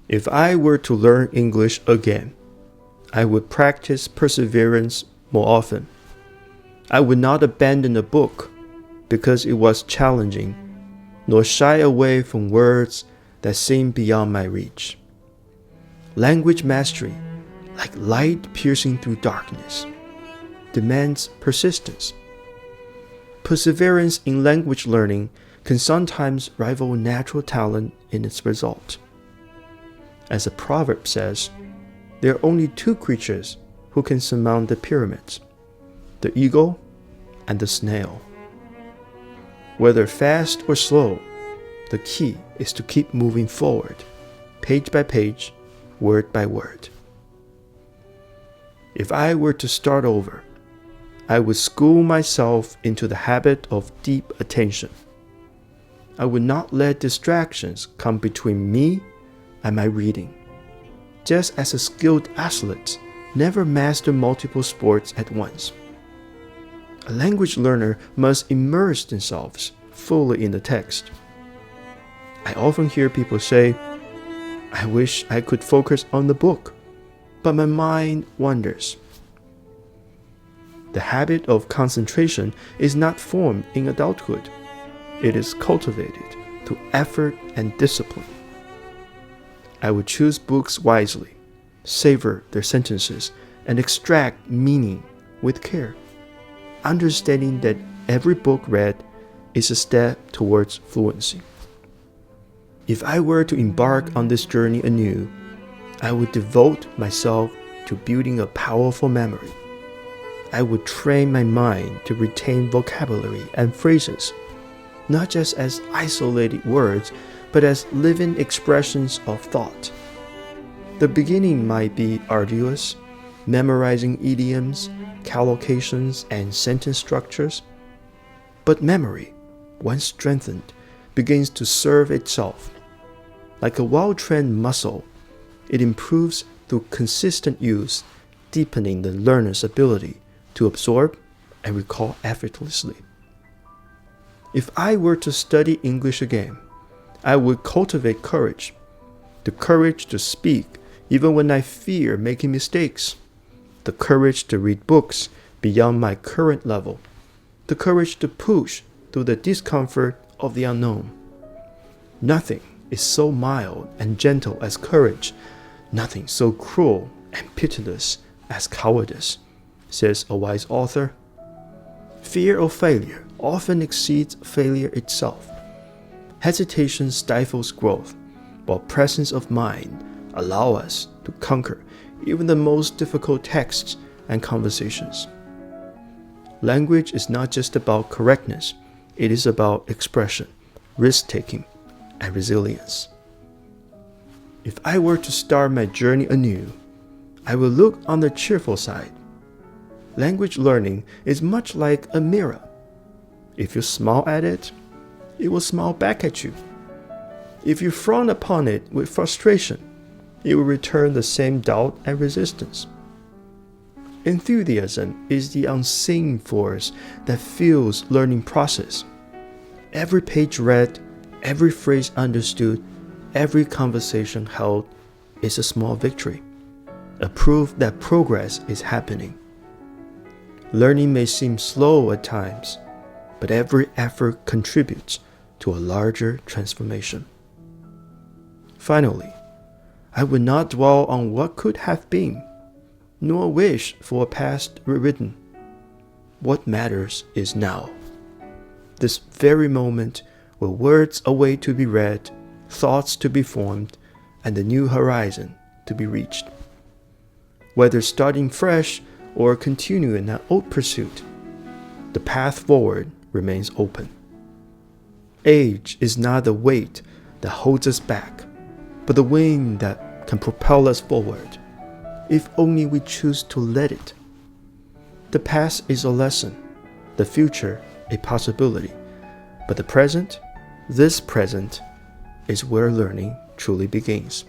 If I were to learn English again, I would practice perseverance more often. I would not abandon a book because it was challenging, nor shy away from words that seem beyond my reach. Language mastery, like light piercing through darkness, demands persistence. Perseverance in language learning can sometimes rival natural talent in its result. As a proverb says, there are only two creatures who can surmount the pyramids, the eagle and the snail. Whether fast or slow, the key is to keep moving forward, page by page, word by word. If I were to start over, I would school myself into the habit of deep attention. I would not let distractions come between me and my reading. Just as a skilled athlete never masters multiple sports at once. A language learner must immerse themselves fully in the text. I often hear people say, I wish I could focus on the book, but my mind wanders. The habit of concentration is not formed in adulthood. It is cultivated through effort and discipline. I would choose books wisely, savor their sentences, and extract meaning with care, understanding that every book read is a step towards fluency. If I were to embark on this journey anew, I would devote myself to building a powerful memory. I would train my mind to retain vocabulary and phrases, not just as isolated words, but as living expressions of thought. The beginning might be arduous, memorizing idioms, collocations, and sentence structures. But memory, once strengthened, begins to serve itself. Like a well-trained muscle, it improves through consistent use, deepening the learner's ability to absorb and recall effortlessly. If I were to study English again, I would cultivate courage, the courage to speak even when I fear making mistakes, the courage to read books beyond my current level, the courage to push through the discomfort of the unknown. Nothing is so mild and gentle as courage, nothing so cruel and pitiless as cowardice, says a wise author. Fear of failure often exceeds failure itself. Hesitation stifles growth, while presence of mind allows us to conquer even the most difficult texts and conversations. Language is not just about correctness, it is about expression, risk-taking, and resilience. If I were to start my journey anew, I will look on the cheerful side. Language learning is much like a mirror. If you smile at it, it will smile back at you. If you frown upon it with frustration, it will return the same doubt and resistance. Enthusiasm is the unseen force that fuels learning process. Every page read, every phrase understood, every conversation held is a small victory, a proof that progress is happening. Learning may seem slow at times, but every effort contributes to a larger transformation. Finally, I would not dwell on what could have been, nor wish for a past rewritten. What matters is now. This very moment where words await to be read, thoughts to be formed, and a new horizon to be reached. Whether starting fresh or continuing an old pursuit, the path forward remains open. Age is not the weight that holds us back, but the wind that can propel us forward, if only we choose to let it. The past is a lesson, the future a possibility, but the present, this present, is where learning truly begins.